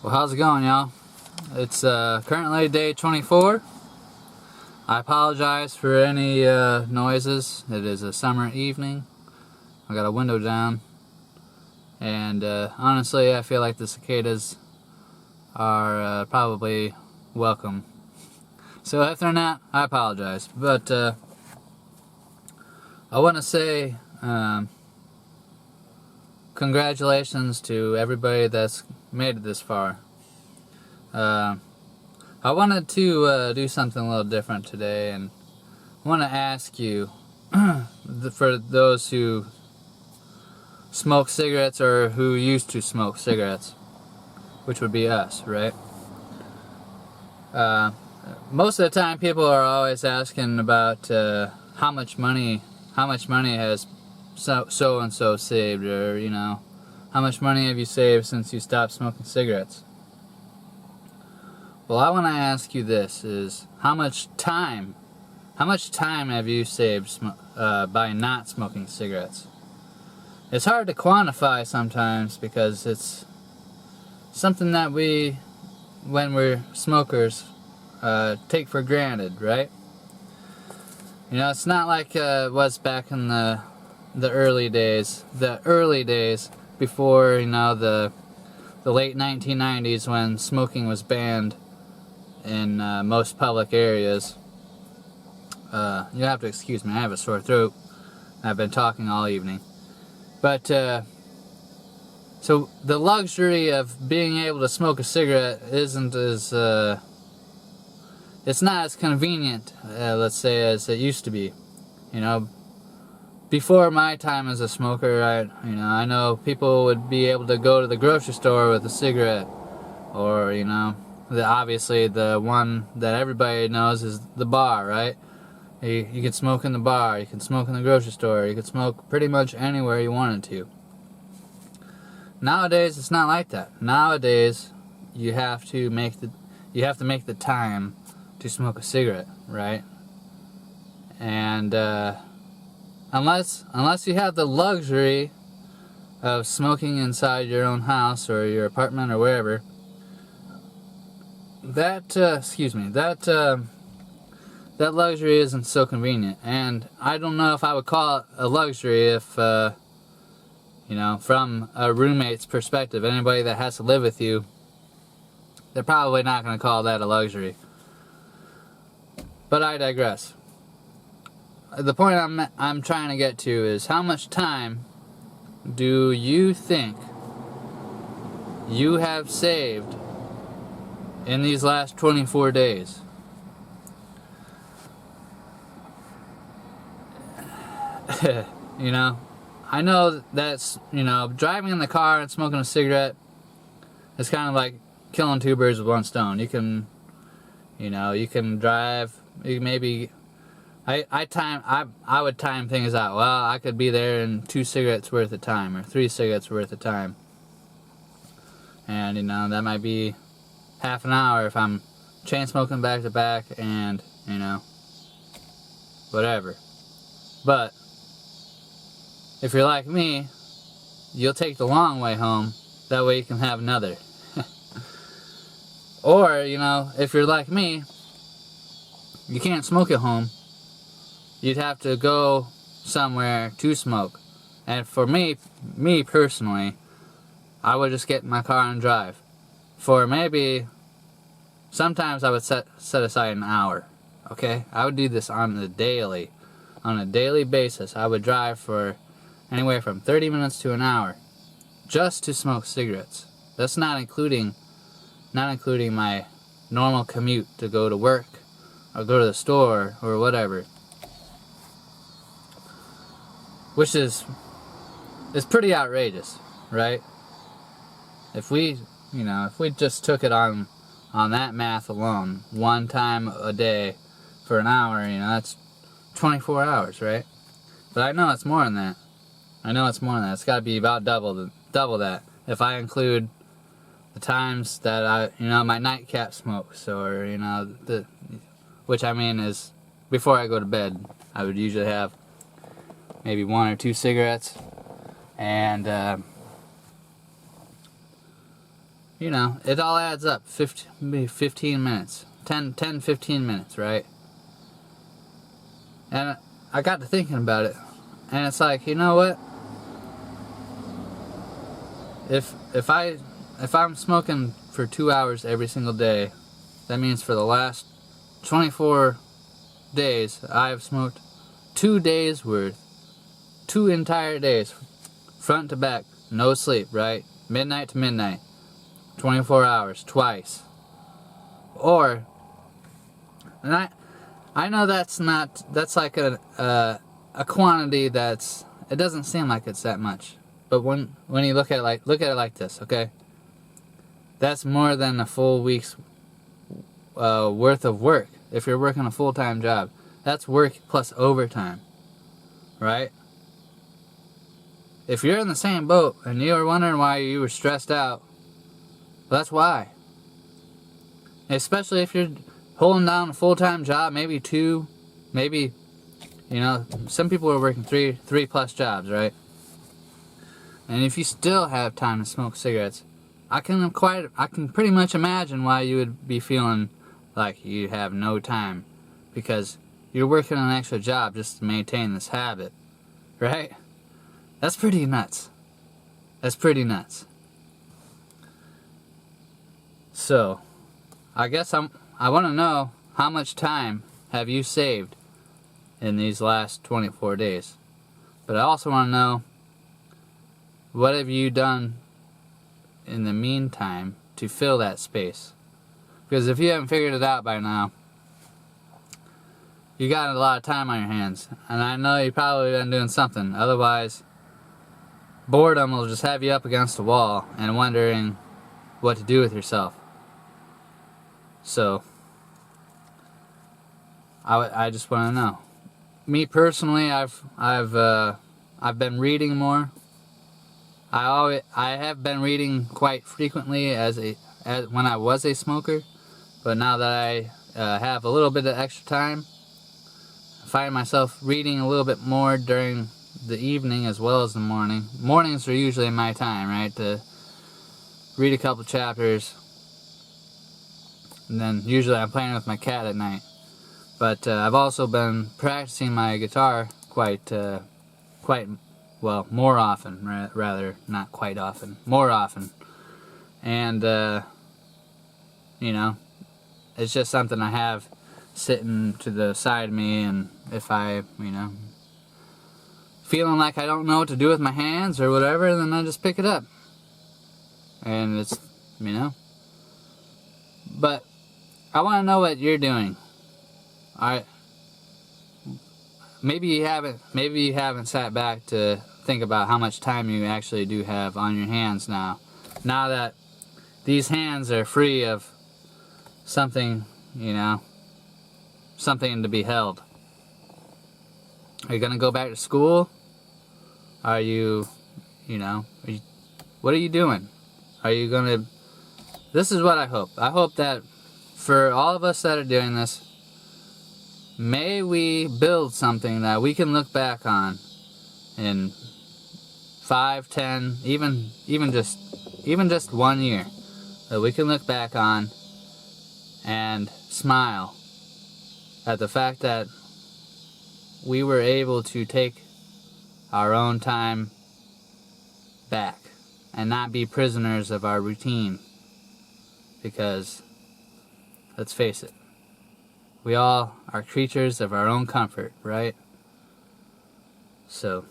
Well, how's it going, y'all? It's currently day 24. I apologize for any noises. It is a summer evening. I got a window down, and honestly, I feel like the cicadas are probably welcome. So if they're not, I apologize. But I want to say congratulations to everybody that's made it this far. I wanted to do something a little different today, and I want to ask you, for those who smoke cigarettes or who used to smoke cigarettes, which would be us, right? Most of the time, people are always asking about how much money has so and so saved, or how much money have you saved since you stopped smoking cigarettes? Well, I want to ask you this: is how much time have you saved by not smoking cigarettes? It's hard to quantify sometimes because it's something that we, when we're smokers, take for granted, right? It's not like it was back in the early days. The early days before, the late 1990s, when smoking was banned in most public areas. You have to excuse me, I have a sore throat. I've been talking all evening. But, so the luxury of being able to smoke a cigarette isn't as, it's not as convenient, let's say, as it used to be. Before my time as a smoker, I know people would be able to go to the grocery store with a cigarette, or, obviously the one that everybody knows is the bar, right? You can smoke in the bar, you can smoke in the grocery store, you can smoke pretty much anywhere you wanted to. Nowadays, it's not like that. Nowadays, you have to make the time to smoke a cigarette, right? And unless you have the luxury of smoking inside your own house or your apartment or wherever, that luxury isn't so convenient. And I don't know if I would call it a luxury if, from a roommate's perspective, anybody that has to live with you, they're probably not going to call that a luxury. But I digress. The point I'm trying to get to is, how much time do you think you have saved in these last 24 days? I know that's, driving in the car and smoking a cigarette is kind of like killing two birds with one stone. You can drive, I would time things out. Well, I could be there in 2 cigarettes worth of time, or 3 cigarettes worth of time. And, that might be half an hour if I'm chain smoking back to back and, whatever. But if you're like me, you'll take the long way home. That way you can have another. Or, if you're like me, you can't smoke at home. You'd have to go somewhere to smoke. And for me personally, I would just get in my car and drive. For maybe, sometimes I would set aside an hour. Okay? I would do this on a daily basis. I would drive for anywhere from 30 minutes to an hour just to smoke cigarettes. That's not including my normal commute to go to work or go to the store or whatever, which is pretty outrageous, right? If we just took it on that math alone, one time a day for an hour, that's 24 hours, right? But I know it's more than that. It's got to be about double that if I include the times that my nightcap smokes, or which is before I go to bed. I would usually have maybe 1 or 2 cigarettes, and you know, it all adds up. Maybe 15 minutes. 15 minutes, right? And I got to thinking about it. And it's like, you know what? If I'm smoking for 2 hours every single day, that means for the last 24 days, I've smoked 2 days worth. 2 entire days. Front to back. No sleep, right? Midnight to midnight. 24 hours. Twice. Or, and I know that's like a quantity that's, it doesn't seem like it's that much. But when you look at it like this, okay? That's more than a full week's worth of work. If you're working a full-time job, that's work plus overtime, right? If you're in the same boat and you were wondering why you were stressed out, well, that's why. Especially if you're holding down a full-time job, maybe 2, maybe, you know, some people are working 3 plus jobs, right? And if you still have time to smoke cigarettes, I can pretty much imagine why you would be feeling like you have no time, because you're working an extra job just to maintain this habit, right? That's pretty nuts. That's pretty nuts. So, I guess I want to know, how much time have you saved in these last 24 days? But I also want to know, what have you done in the meantime to fill that space? Because if you haven't figured it out by now, you got a lot of time on your hands. And I know you probably been doing something. Otherwise, boredom will just have you up against the wall and wondering what to do with yourself. So, I just want to know. Me personally, I've been reading more. I have been reading quite frequently as when I was a smoker, but now that I have a little bit of extra time, I find myself reading a little bit more during the evening as well as the morning. Mornings are usually my time, right, to read a couple chapters, and then usually I'm playing with my cat at night. But I've also been practicing my guitar quite well, more often, rather, not quite often, more often. And, you know, it's just something I have sitting to the side of me, and if I, you know, feeling like I don't know what to do with my hands or whatever, then I just pick it up. And it's, you know. But I want to know what you're doing. Alright. Maybe you haven't sat back to think about how much time you actually do have on your hands now. Now that these hands are free of something, you know, something to be held. Are you going to go back to school? Are you, what are you doing? Are you going to, this is what I hope. I hope that for all of us that are doing this, may we build something that we can look back on in 5, 10, even just 1 year, that we can look back on and smile at the fact that we were able to take our own time back and not be prisoners of our routine. Because, let's face it, we all are creatures of our own comfort, right? So,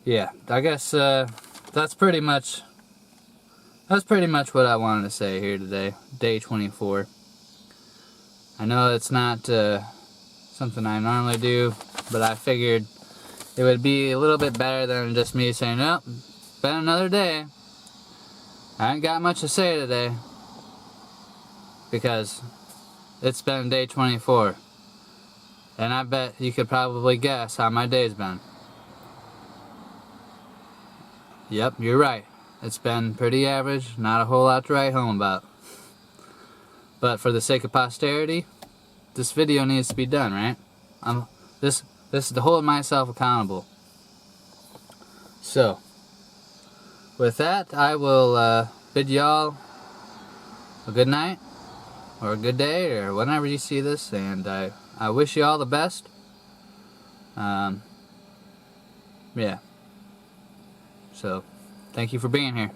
yeah, I guess that's pretty much what I wanted to say here today, day 24. I know it's not something I normally do, but I figured it would be a little bit better than just me saying, "Oh, been another day. I ain't got much to say today," because it's been day 24, and I bet you could probably guess how my day's been. Yep, you're right. It's been pretty average, not a whole lot to write home about. But for the sake of posterity, this video needs to be done, right? This is to hold myself accountable. So, with that, I will bid y'all a good night, or a good day, or whenever you see this, and I wish you all the best. Yeah. So, thank you for being here.